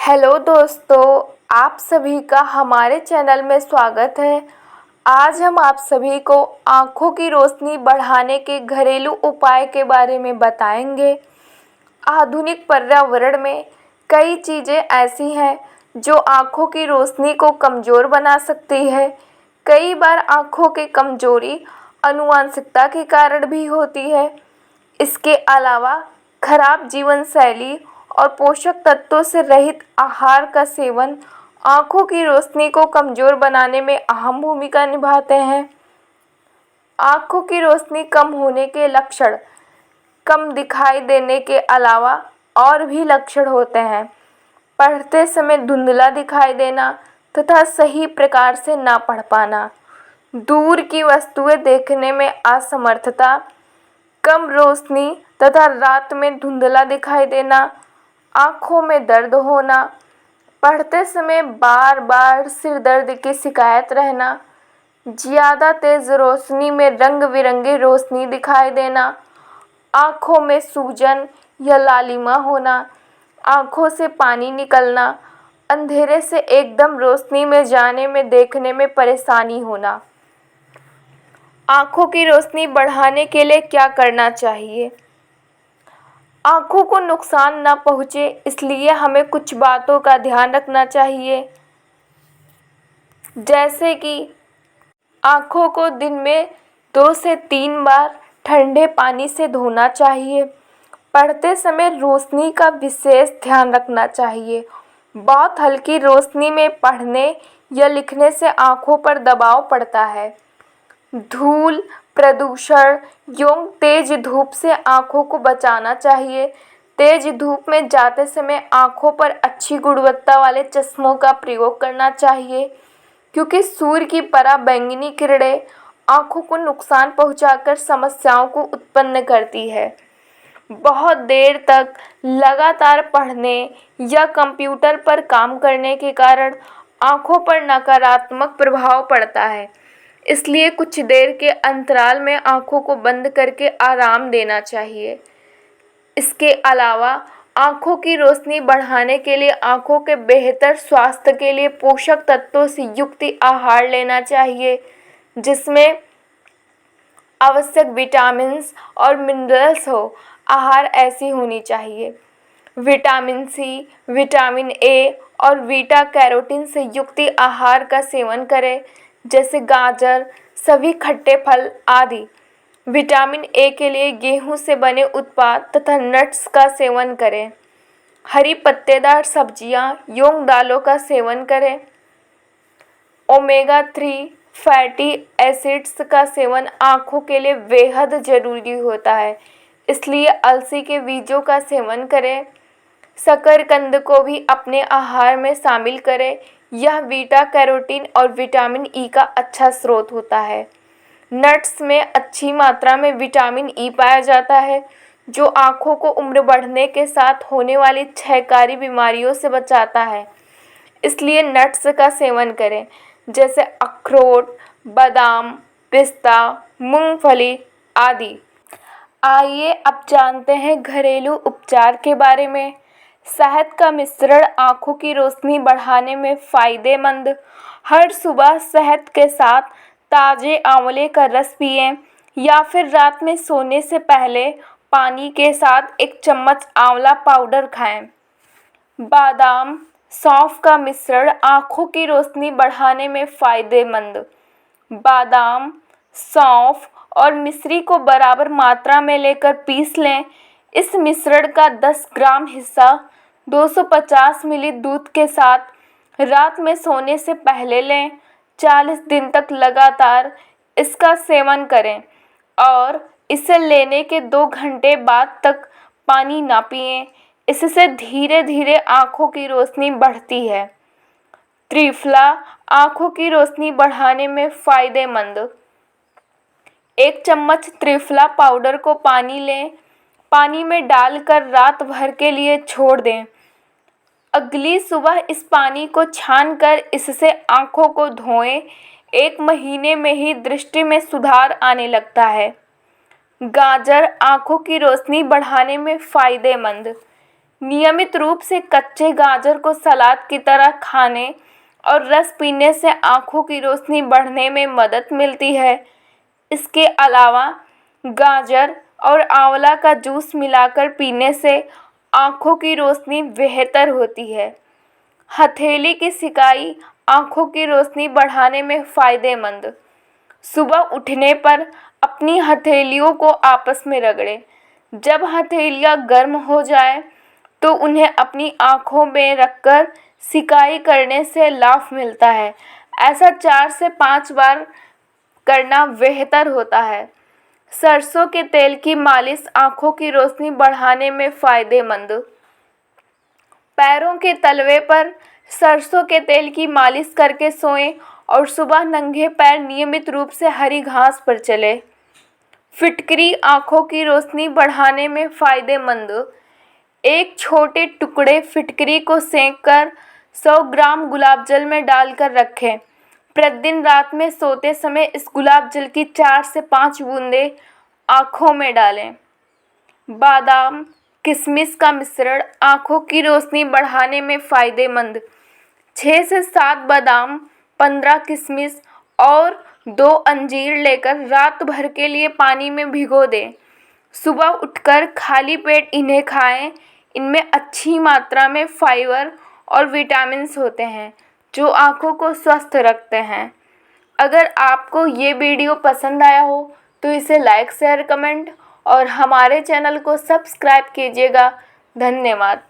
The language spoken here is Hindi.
हेलो दोस्तों, आप सभी का हमारे चैनल में स्वागत है। आज हम आप सभी को आँखों की रोशनी बढ़ाने के घरेलू उपाय के बारे में बताएंगे। आधुनिक पर्यावरण में कई चीज़ें ऐसी हैं जो आँखों की रोशनी को कमज़ोर बना सकती है। कई बार आँखों की कमज़ोरी आनुवंशिकता के कारण भी होती है। इसके अलावा खराब जीवन शैली और पोषक तत्वों से रहित आहार का सेवन आँखों की रोशनी को कमज़ोर बनाने में अहम भूमिका निभाते हैं। आँखों की रोशनी कम होने के लक्षण कम दिखाई देने के अलावा और भी लक्षण होते हैं। पढ़ते समय धुंधला दिखाई देना तथा सही प्रकार से ना पढ़ पाना, दूर की वस्तुएं देखने में असमर्थता, कम रोशनी तथा रात में धुंधला दिखाई देना, आँखों में दर्द होना, पढ़ते समय बार बार सिर दर्द की शिकायत रहना, ज़्यादा तेज़ रोशनी में रंग बिरंगी रोशनी दिखाई देना, आँखों में सूजन या लालिमा होना, आँखों से पानी निकलना, अंधेरे से एकदम रोशनी में जाने में देखने में परेशानी होना। आँखों की रोशनी बढ़ाने के लिए क्या करना चाहिए? आँखों को नुकसान न पहुँचे इसलिए हमें कुछ बातों का ध्यान रखना चाहिए, जैसे कि आँखों को दिन में 2 से 3 बार ठंडे पानी से धोना चाहिए। पढ़ते समय रोशनी का विशेष ध्यान रखना चाहिए। बहुत हल्की रोशनी में पढ़ने या लिखने से आँखों पर दबाव पड़ता है। धूल, प्रदूषण एवं तेज धूप से आँखों को बचाना चाहिए। तेज धूप में जाते समय आँखों पर अच्छी गुणवत्ता वाले चश्मों का प्रयोग करना चाहिए, क्योंकि सूर्य की पराबैंगनी किरणें आँखों को नुकसान पहुंचाकर समस्याओं को उत्पन्न करती है। बहुत देर तक लगातार पढ़ने या कंप्यूटर पर काम करने के कारण आँखों पर नकारात्मक प्रभाव पड़ता है, इसलिए कुछ देर के अंतराल में आँखों को बंद करके आराम देना चाहिए। इसके अलावा आँखों की रोशनी बढ़ाने के लिए आँखों के बेहतर स्वास्थ्य के लिए पोषक तत्वों से युक्त आहार लेना चाहिए, जिसमें आवश्यक विटामिन्स और मिनरल्स हो। आहार ऐसी होनी चाहिए: विटामिन सी, विटामिन ए और बीटा कैरोटीन से युक्त आहार का सेवन करें, जैसे गाजर, सभी खट्टे फल आदि। विटामिन ए के लिए गेहूं से बने उत्पाद तथा नट्स का सेवन करें। हरी पत्तेदार सब्जियां एवं दालों का सेवन करें। ओमेगा 3 फैटी एसिड्स का सेवन आँखों के लिए बेहद ज़रूरी होता है, इसलिए अलसी के बीजों का सेवन करें। शकरकंद को भी अपने आहार में शामिल करें। यह बीटा कैरोटीन और विटामिन ई का अच्छा स्रोत होता है। नट्स में अच्छी मात्रा में विटामिन ई पाया जाता है, जो आँखों को उम्र बढ़ने के साथ होने वाली क्षयकारी बीमारियों से बचाता है, इसलिए नट्स का सेवन करें, जैसे अखरोट, बादाम, पिस्ता, मूंगफली आदि। आइए अब जानते हैं घरेलू उपचार के बारे में। शहद का मिश्रण आँखों की रोशनी बढ़ाने में फ़ायदेमंद। हर सुबह शहद के साथ ताज़े आंवले का रस पिएं या फिर रात में सोने से पहले पानी के साथ 1 चम्मच आंवला पाउडर खाएं। बादाम, सौंफ का मिश्रण आँखों की रोशनी बढ़ाने में फ़ायदेमंद। बादाम, सौंफ और मिश्री को बराबर मात्रा में लेकर पीस लें। इस मिश्रण का 10 ग्राम हिस्सा 250 मिली दूध के साथ रात में सोने से पहले लें। 40 दिन तक लगातार इसका सेवन करें और इसे लेने के 2 घंटे बाद तक पानी ना पिएं। इससे धीरे धीरे आँखों की रोशनी बढ़ती है। त्रिफला आँखों की रोशनी बढ़ाने में फ़ायदेमंद। 1 चम्मच त्रिफला पाउडर को पानी लें। पानी में डालकर रात भर के लिए छोड़ दें। अगली सुबह इस पानी को छानकर इससे आँखों को धोएं। 1 महीने में ही दृष्टि में सुधार आने लगता है। गाजर आँखों की रोशनी बढ़ाने में फ़ायदेमंद। नियमित रूप से कच्चे गाजर को सलाद की तरह खाने और रस पीने से आँखों की रोशनी बढ़ने में मदद मिलती है। इसके अलावा गाजर और आंवला का जूस मिलाकर पीने से आँखों की रोशनी बेहतर होती है। हथेली की सिकाई आँखों की रोशनी बढ़ाने में फ़ायदेमंद। सुबह उठने पर अपनी हथेलियों को आपस में रगड़ें। जब हथेलियाँ गर्म हो जाए तो उन्हें अपनी आँखों में रखकर सिकाई करने से लाभ मिलता है। ऐसा 4 से 5 बार करना बेहतर होता है। सरसों के तेल की मालिश आँखों की रोशनी बढ़ाने में फ़ायदेमंद। पैरों के तलवे पर सरसों के तेल की मालिश करके सोएं और सुबह नंगे पैर नियमित रूप से हरी घास पर चलें। फिटकरी आँखों की रोशनी बढ़ाने में फ़ायदेमंद। एक छोटे टुकड़े फिटकरी को सेंककर 100 ग्राम गुलाब जल में डालकर रखें। प्रतिदिन रात में सोते समय इस गुलाब जल की 4 से 5 बूंदें आँखों में डालें। बादाम किशमिश का मिश्रण आँखों की रोशनी बढ़ाने में फ़ायदेमंद। 6 से 7 बादाम, 15 किशमिश और 2 अंजीर लेकर रात भर के लिए पानी में भिगो दें। सुबह उठकर खाली पेट इन्हें खाएं। इनमें अच्छी मात्रा में फाइबर और विटामिन्स होते हैं जो आँखों को स्वस्थ रखते हैं। अगर आपको ये वीडियो पसंद आया हो तो इसे लाइक, शेयर, कमेंट और हमारे चैनल को सब्सक्राइब कीजिएगा। धन्यवाद।